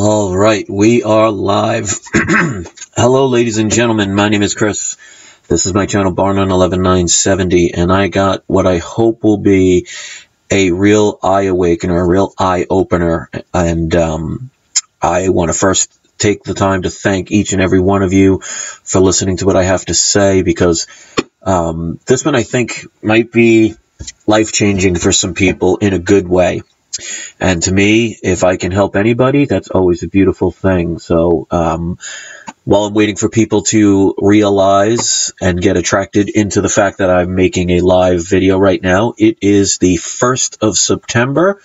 All right, we are live. Hello, ladies and gentlemen. My name is Chris. This is my channel, Barn on 11970, and I got what I hope will be a real eye awakener, a real eye opener. And I want to first take the time to thank each and every one of you for listening to what I have to say, because this one I think might be life-changing for some people in a good way. And to me, if I can help anybody, that's always a beautiful thing. So while I'm waiting for people to realize and get attracted into the fact that I'm making a live video right now, it is the 1st of September.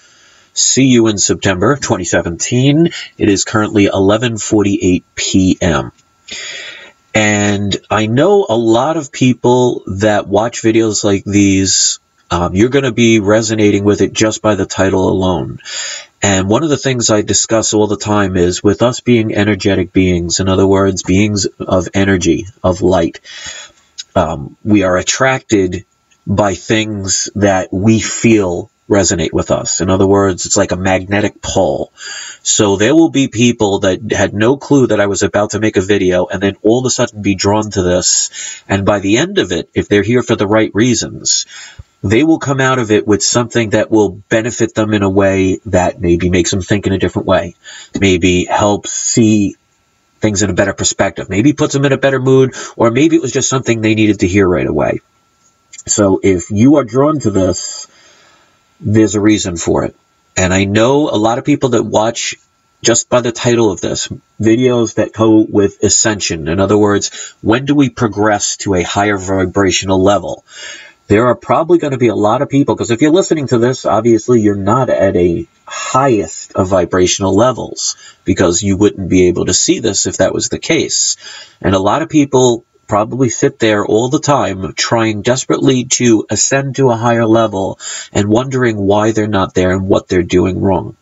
See you in September 2017. It is currently 11:48 p.m. And I know a lot of people that watch videos like these, you're going to be resonating with it just by the title alone. And one of the things I discuss all the time is, with us being energetic beings, in other words, beings of energy, of light, we are attracted by things that we feel resonate with us. In other words, it's like a magnetic pull. So there will be people that had no clue that I was about to make a video and then all of a sudden be drawn to this. And by the end of it, if they're here for the right reasons, they will come out of it with something that will benefit them in a way that maybe makes them think in a different way, maybe helps see things in a better perspective, maybe puts them in a better mood, or maybe it was just something they needed to hear right away. So if you are drawn to this, there's a reason for it. And I know a lot of people that watch, just by the title of this, videos that go with ascension. In other words, when do we progress to a higher vibrational level? There are probably going to be a lot of people, because if you're listening to this, obviously you're not at a highest of vibrational levels, because you wouldn't be able to see this if that was the case. And a lot of people probably sit there all the time trying desperately to ascend to a higher level and wondering why they're not there and what they're doing wrong.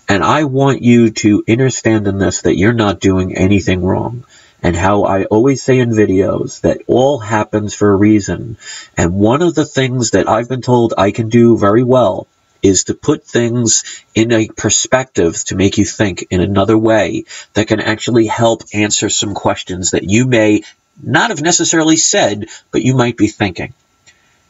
And I want you to understand in this that you're not doing anything wrong. And how I always say in videos that all happens for a reason. And one of the things that I've been told I can do very well is to put things in a perspective to make you think in another way that can actually help answer some questions that you may not have necessarily said, but you might be thinking.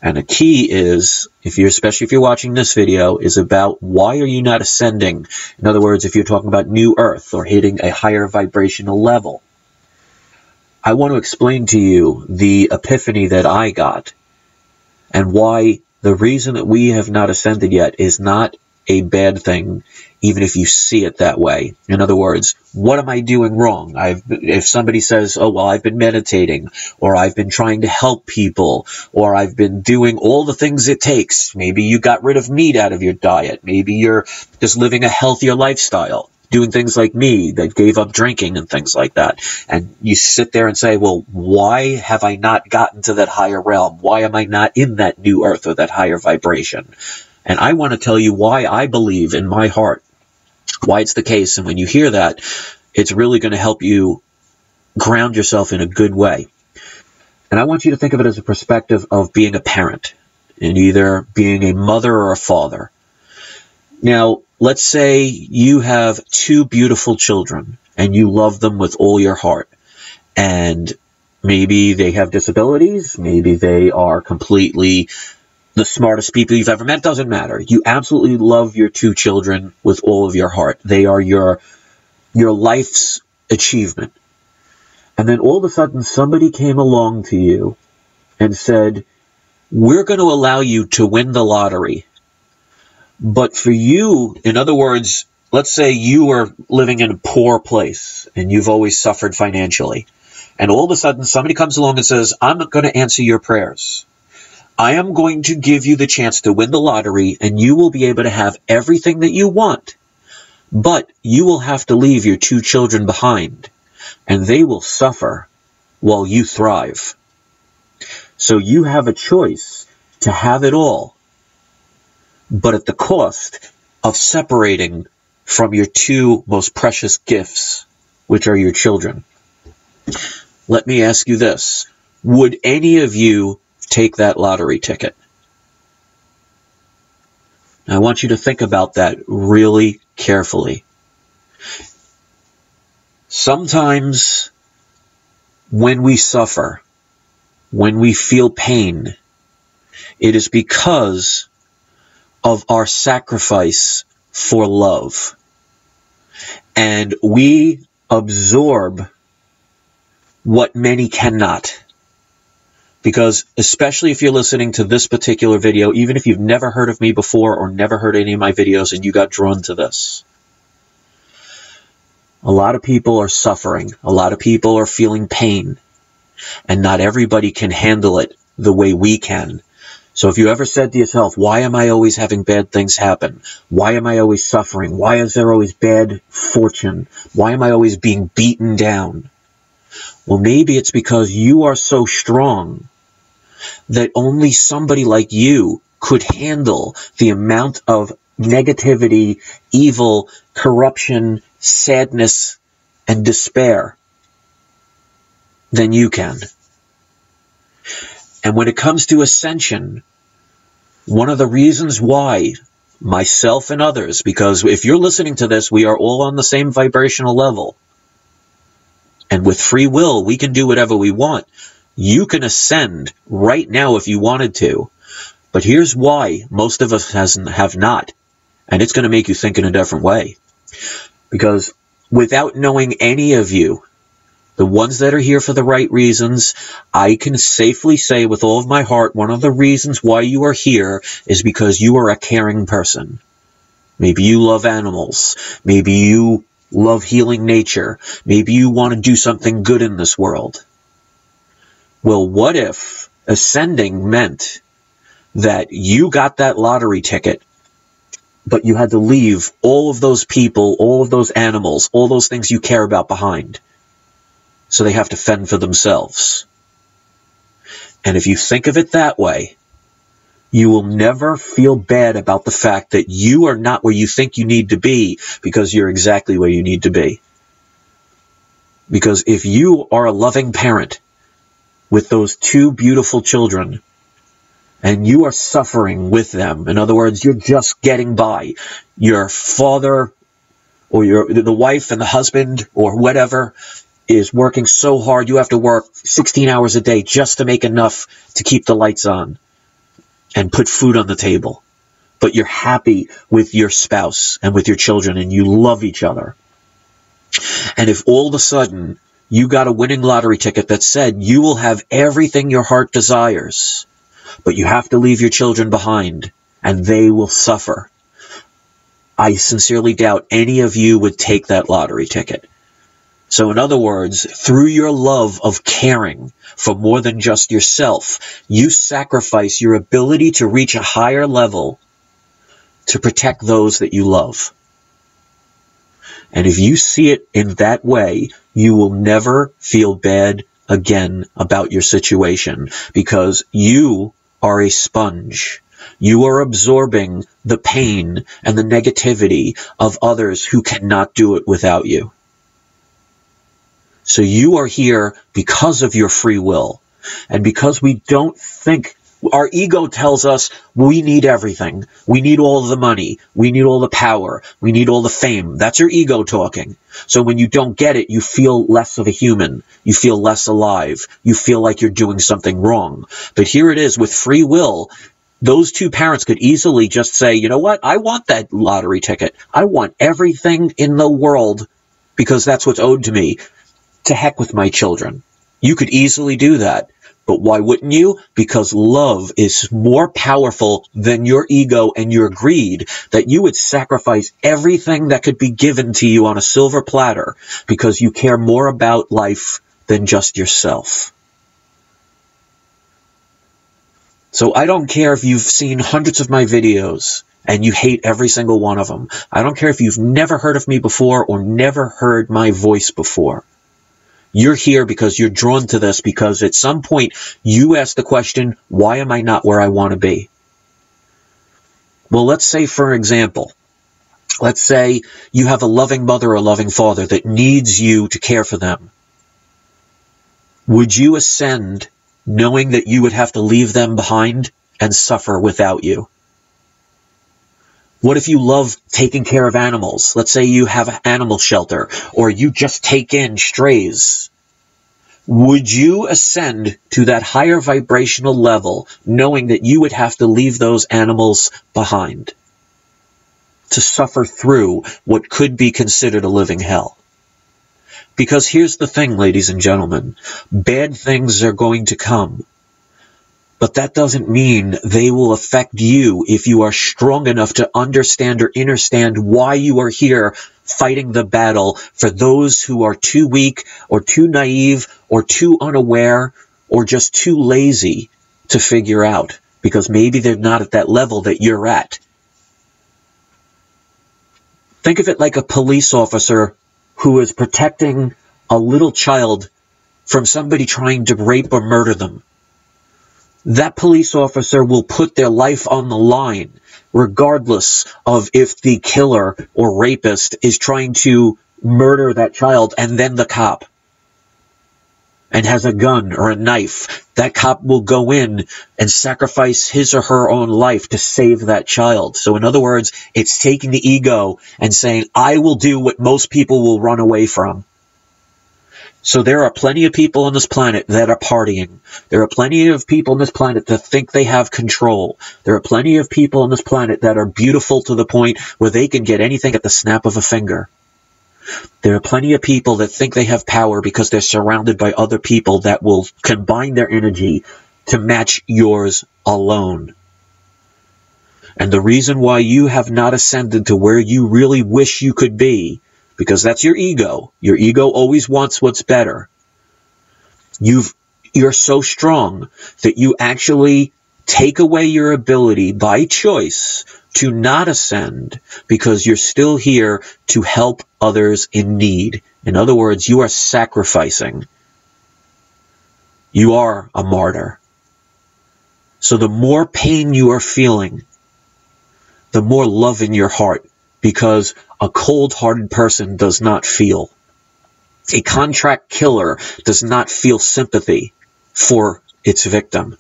And the key is, especially if you're watching this video, is about why are you not ascending? In other words, if you're talking about new earth or hitting a higher vibrational level. I want to explain to you the epiphany that I got and why the reason that we have not ascended yet is not a bad thing, even if you see it that way. In other words, what am I doing wrong? If somebody says, oh, well, I've been meditating, or I've been trying to help people, or I've been doing all the things it takes. Maybe you got rid of meat out of your diet. Maybe you're just living a healthier lifestyle, doing things like me that gave up drinking and things like that. And you sit there and say, well, why have I not gotten to that higher realm? Why am I not in that new earth or that higher vibration? And I want to tell you why I believe in my heart, why it's the case. And when you hear that, it's really going to help you ground yourself in a good way. And I want you to think of it as a perspective of being a parent, and either being a mother or a father. Now, let's say you have two beautiful children and you love them with all your heart. And maybe they have disabilities. Maybe they are completely the smartest people you've ever met. Doesn't matter. You absolutely love your two children with all of your heart. They are your life's achievement. And then all of a sudden somebody came along to you and said, we're going to allow you to win the lottery. But for you, in other words, let's say you are living in a poor place and you've always suffered financially. And all of a sudden somebody comes along and says, I'm not going to answer your prayers. I am going to give you the chance to win the lottery, and you will be able to have everything that you want. But you will have to leave your two children behind, and they will suffer while you thrive. So you have a choice to have it all, but at the cost of separating from your two most precious gifts, which are your children. Let me ask you this. Would any of you take that lottery ticket? I want you to think about that really carefully. Sometimes when we suffer, when we feel pain, it is because of our sacrifice for love. And we absorb what many cannot. Because especially if you're listening to this particular video, even if you've never heard of me before or never heard any of my videos and you got drawn to this, a lot of people are suffering. A lot of people are feeling pain. And not everybody can handle it the way we can. So if you ever said to yourself, why am I always having bad things happen? Why am I always suffering? Why is there always bad fortune? Why am I always being beaten down? Well, maybe it's because you are so strong that only somebody like you could handle the amount of negativity, evil, corruption, sadness, and despair than you can. And when it comes to ascension, one of the reasons why myself and others, because if you're listening to this, we are all on the same vibrational level. And with free will, we can do whatever we want. You can ascend right now if you wanted to. But here's why most of us have not. And it's going to make you think in a different way. Because without knowing any of you, the ones that are here for the right reasons, I can safely say with all of my heart, one of the reasons why you are here is because you are a caring person. Maybe you love animals. Maybe you love healing nature. Maybe you want to do something good in this world. Well, what if ascending meant that you got that lottery ticket, but you had to leave all of those people, all of those animals, all those things you care about behind? So they have to fend for themselves. And if you think of it that way, you will never feel bad about the fact that you are not where you think you need to be, because you're exactly where you need to be. Because if you are a loving parent with those two beautiful children, and you are suffering with them, in other words, you're just getting by, your father or the wife and the husband or whatever is working so hard, you have to work 16 hours a day just to make enough to keep the lights on and put food on the table. But you're happy with your spouse and with your children, and you love each other. And if all of a sudden you got a winning lottery ticket that said you will have everything your heart desires, but you have to leave your children behind and they will suffer, I sincerely doubt any of you would take that lottery ticket. So in other words, through your love of caring for more than just yourself, you sacrifice your ability to reach a higher level to protect those that you love. And if you see it in that way, you will never feel bad again about your situation, because you are a sponge. You are absorbing the pain and the negativity of others who cannot do it without you. So you are here because of your free will. And because we don't think, our ego tells us we need everything. We need all the money. We need all the power. We need all the fame. That's your ego talking. So when you don't get it, you feel less of a human. You feel less alive. You feel like you're doing something wrong. But here it is with free will. Those two parents could easily just say, you know what? I want that lottery ticket. I want everything in the world because that's what's owed to me. To heck with my children. You could easily do that. But why wouldn't you? Because love is more powerful than your ego and your greed, that you would sacrifice everything that could be given to you on a silver platter because you care more about life than just yourself. So I don't care if you've seen hundreds of my videos and you hate every single one of them. I don't care if you've never heard of me before or never heard my voice before. You're here because you're drawn to this because at some point you ask the question, why am I not where I want to be? Well, let's say, for example, let's say you have a loving mother or a loving father that needs you to care for them. Would you ascend knowing that you would have to leave them behind and suffer without you? What if you love taking care of animals? Let's say you have an animal shelter, or you just take in strays. Would you ascend to that higher vibrational level knowing that you would have to leave those animals behind to suffer through what could be considered a living hell? Because here's the thing, ladies and gentlemen, bad things are going to come. But that doesn't mean they will affect you if you are strong enough to understand or understand why you are here fighting the battle for those who are too weak or too naive or too unaware or just too lazy to figure out, because maybe they're not at that level that you're at. Think of it like a police officer who is protecting a little child from somebody trying to rape or murder them. That police officer will put their life on the line, regardless of if the killer or rapist is trying to murder that child and then the cop and has a gun or a knife. That cop will go in and sacrifice his or her own life to save that child. So in other words, it's taking the ego and saying, I will do what most people will run away from. So there are plenty of people on this planet that are partying. There are plenty of people on this planet that think they have control. There are plenty of people on this planet that are beautiful to the point where they can get anything at the snap of a finger. There are plenty of people that think they have power because they're surrounded by other people that will combine their energy to match yours alone. And the reason why you have not ascended to where you really wish you could be, because that's your ego. Your ego always wants what's better. You're so strong that you actually take away your ability by choice to not ascend because you're still here to help others in need. In other words, you are sacrificing. You are a martyr. So the more pain you are feeling, the more love in your heart, because a cold-hearted person does not feel. A contract killer does not feel sympathy for its victim.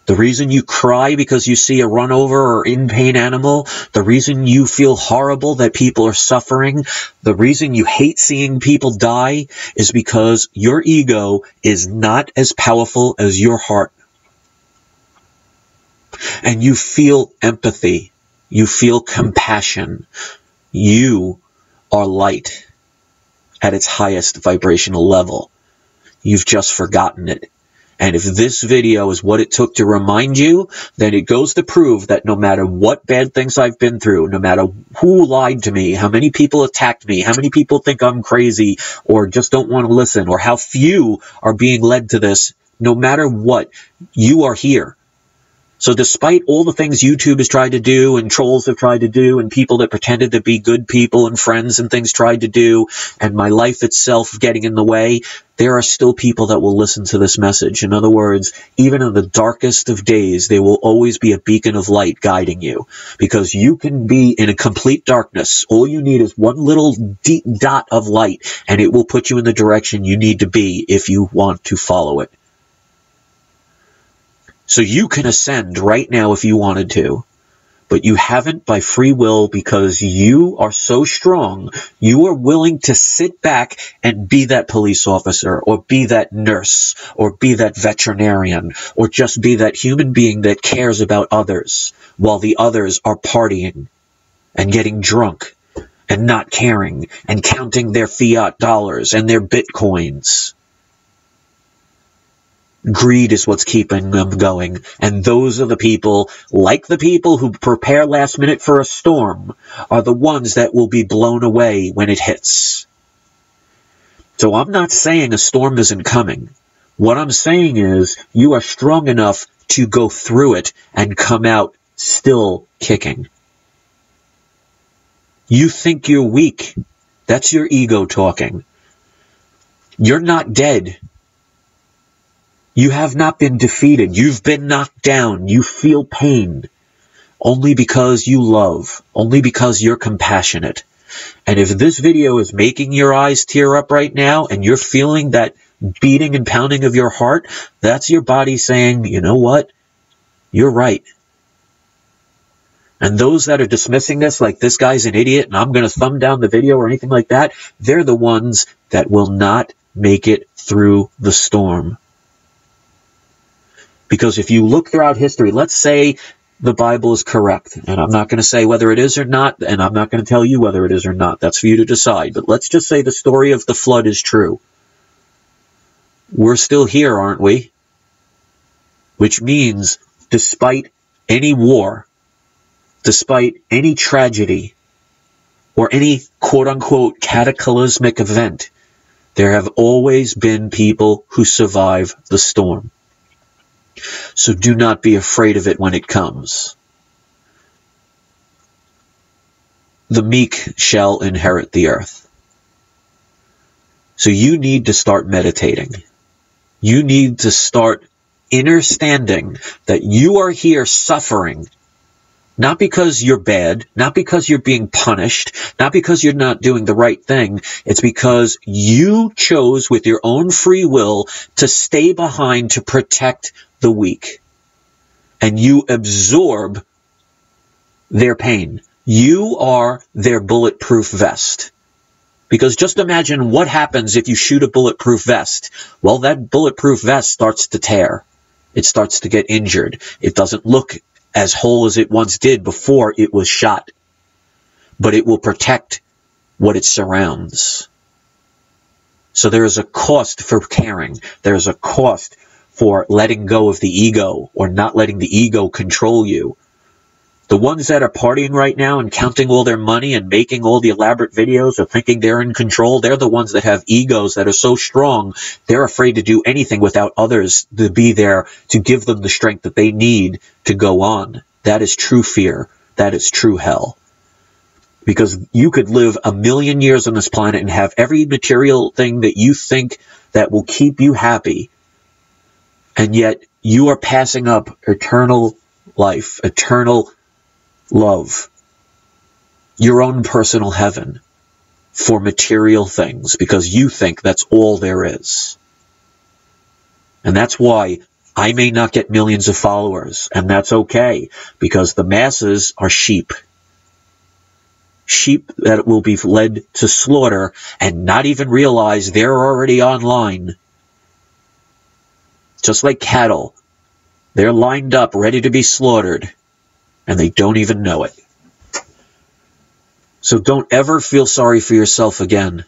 The reason you cry because you see a run over or in pain animal, the reason you feel horrible that people are suffering, the reason you hate seeing people die is because your ego is not as powerful as your heart. And you feel empathy. You feel compassion. You are light at its highest vibrational level. You've just forgotten it. And if this video is what it took to remind you, then it goes to prove that no matter what bad things I've been through, no matter who lied to me, how many people attacked me, how many people think I'm crazy or just don't want to listen, or how few are being led to this, no matter what, you are here. So despite all the things YouTube has tried to do and trolls have tried to do and people that pretended to be good people and friends and things tried to do and my life itself getting in the way, there are still people that will listen to this message. In other words, even in the darkest of days, there will always be a beacon of light guiding you, because you can be in a complete darkness. All you need is one little deep dot of light and it will put you in the direction you need to be if you want to follow it. So you can ascend right now if you wanted to, but you haven't by free will because you are so strong, you are willing to sit back and be that police officer or be that nurse or be that veterinarian or just be that human being that cares about others while the others are partying and getting drunk and not caring and counting their fiat dollars and their bitcoins. Greed is what's keeping them going. And those are the people, like the people who prepare last minute for a storm, are the ones that will be blown away when it hits. So I'm not saying a storm isn't coming. What I'm saying is you are strong enough to go through it and come out still kicking. You think you're weak. That's your ego talking. You're not dead. You have not been defeated. You've been knocked down. You feel pain only because you love, only because you're compassionate. And if this video is making your eyes tear up right now and you're feeling that beating and pounding of your heart, that's your body saying, you know what? You're right. And those that are dismissing this, like this guy's an idiot and I'm going to thumb down the video or anything like that, they're the ones that will not make it through the storm. Because if you look throughout history, let's say the Bible is correct, and I'm not going to say whether it is or not, and I'm not going to tell you whether it is or not. That's for you to decide. But let's just say the story of the flood is true. We're still here, aren't we? Which means, despite any war, despite any tragedy, or any quote-unquote cataclysmic event, there have always been people who survive the storm. So do not be afraid of it when it comes. The meek shall inherit the earth. So you need to start meditating. You need to start understanding that you are here suffering, not because you're bad, not because you're being punished, not because you're not doing the right thing. It's because you chose with your own free will to stay behind to protect the weak. And you absorb their pain. You are their bulletproof vest. Because just imagine what happens if you shoot a bulletproof vest. Well, that bulletproof vest starts to tear. It starts to get injured. It doesn't look as whole as it once did before it was shot. But it will protect what it surrounds. So there is a cost for caring. There is a cost for letting go of the ego or not letting the ego control you. The ones that are partying right now and counting all their money and making all the elaborate videos or thinking they're in control, they're the ones that have egos that are so strong, they're afraid to do anything without others to be there to give them the strength that they need to go on. That is true fear. That is true hell. Because you could live 1,000,000 years on this planet and have every material thing that you think that will keep you happy, and yet you are passing up eternal life, eternal love, your own personal heaven for material things because you think that's all there is. And that's why I may not get millions of followers, and that's okay, because the masses are sheep. Sheep that will be led to slaughter and not even realize they're already online. Just like cattle, they're lined up, ready to be slaughtered, and they don't even know it. So don't ever feel sorry for yourself again,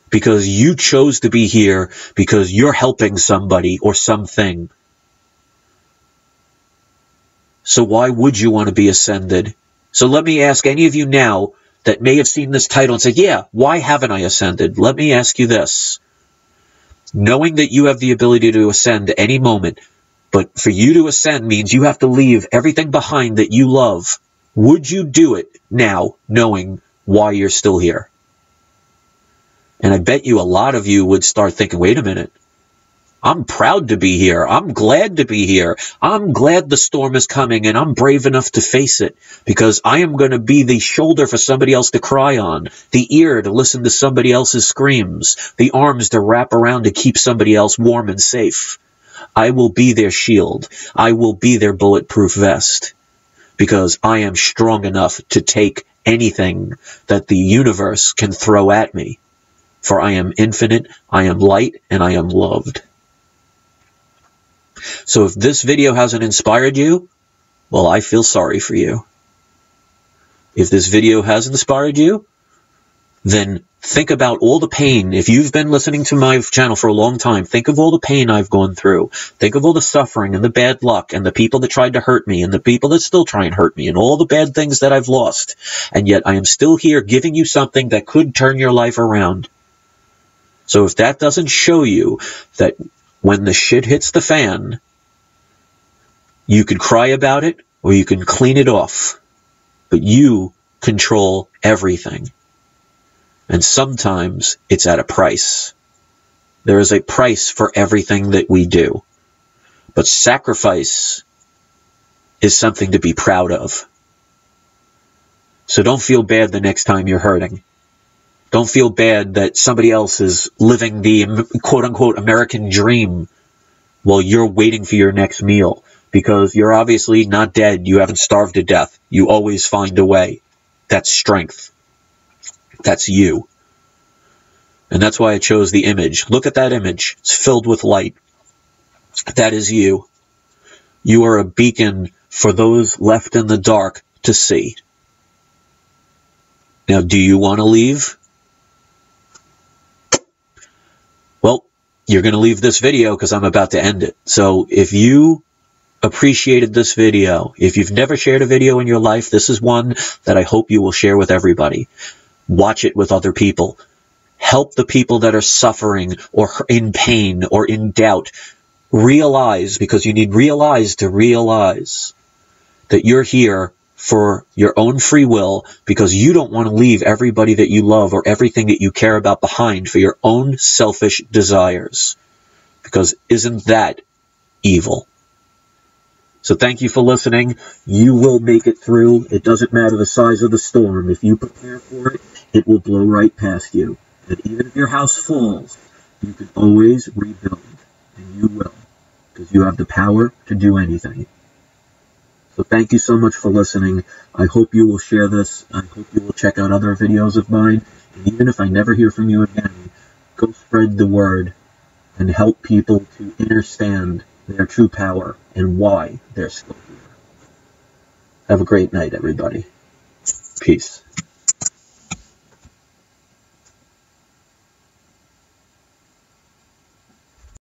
because you chose to be here because you're helping somebody or something. So why would you want to be ascended? So let me ask any of you now that may have seen this title and said, yeah, why haven't I ascended? Let me ask you this. Knowing that you have the ability to ascend at any moment, but for you to ascend means you have to leave everything behind that you love. Would you do it now, knowing why you're still here? And I bet you a lot of you would start thinking, wait a minute. I'm proud to be here. I'm glad to be here. I'm glad the storm is coming, and I'm brave enough to face it because I am going to be the shoulder for somebody else to cry on, the ear to listen to somebody else's screams, the arms to wrap around to keep somebody else warm and safe. I will be their shield. I will be their bulletproof vest because I am strong enough to take anything that the universe can throw at me. For I am infinite, I am light, and I am loved. So if this video hasn't inspired you, well, I feel sorry for you. If this video has inspired you, then think about all the pain. If you've been listening to my channel for a long time, think of all the pain I've gone through. Think of all the suffering and the bad luck and the people that tried to hurt me and the people that still try and hurt me and all the bad things that I've lost. And yet I am still here giving you something that could turn your life around. So if that doesn't show you that when the shit hits the fan, you can cry about it or you can clean it off. But you control everything. And sometimes it's at a price. There is a price for everything that we do. But sacrifice is something to be proud of. So don't feel bad the next time you're hurting. Don't feel bad that somebody else is living the quote-unquote American dream Well, you're waiting for your next meal because you're obviously not dead. You haven't starved to death. You always find a way. That's strength. That's you. And that's why I chose the image. Look at that image. It's filled with light. That is you. You are a beacon for those left in the dark to see. Now, do you want to leave? Well, you're going to leave this video because I'm about to end it. So if you appreciated this video, if you've never shared a video in your life, this is one that I hope you will share with everybody. Watch it with other people. Help the people that are suffering or in pain or in doubt. Realize, because you need to realize that you're here for your own free will, because you don't want to leave everybody that you love or everything that you care about behind for your own selfish desires. Because isn't that evil? So thank you for listening. You will make it through. It doesn't matter the size of the storm. If you prepare for it, it will blow right past you. And even if your house falls, you can always rebuild. And you will. Because you have the power to do anything. So thank you so much for listening. I hope you will share this. I hope you will check out other videos of mine. And even if I never hear from you again, go spread the word and help people to understand their true power and why they're still here. Have a great night, everybody. Peace.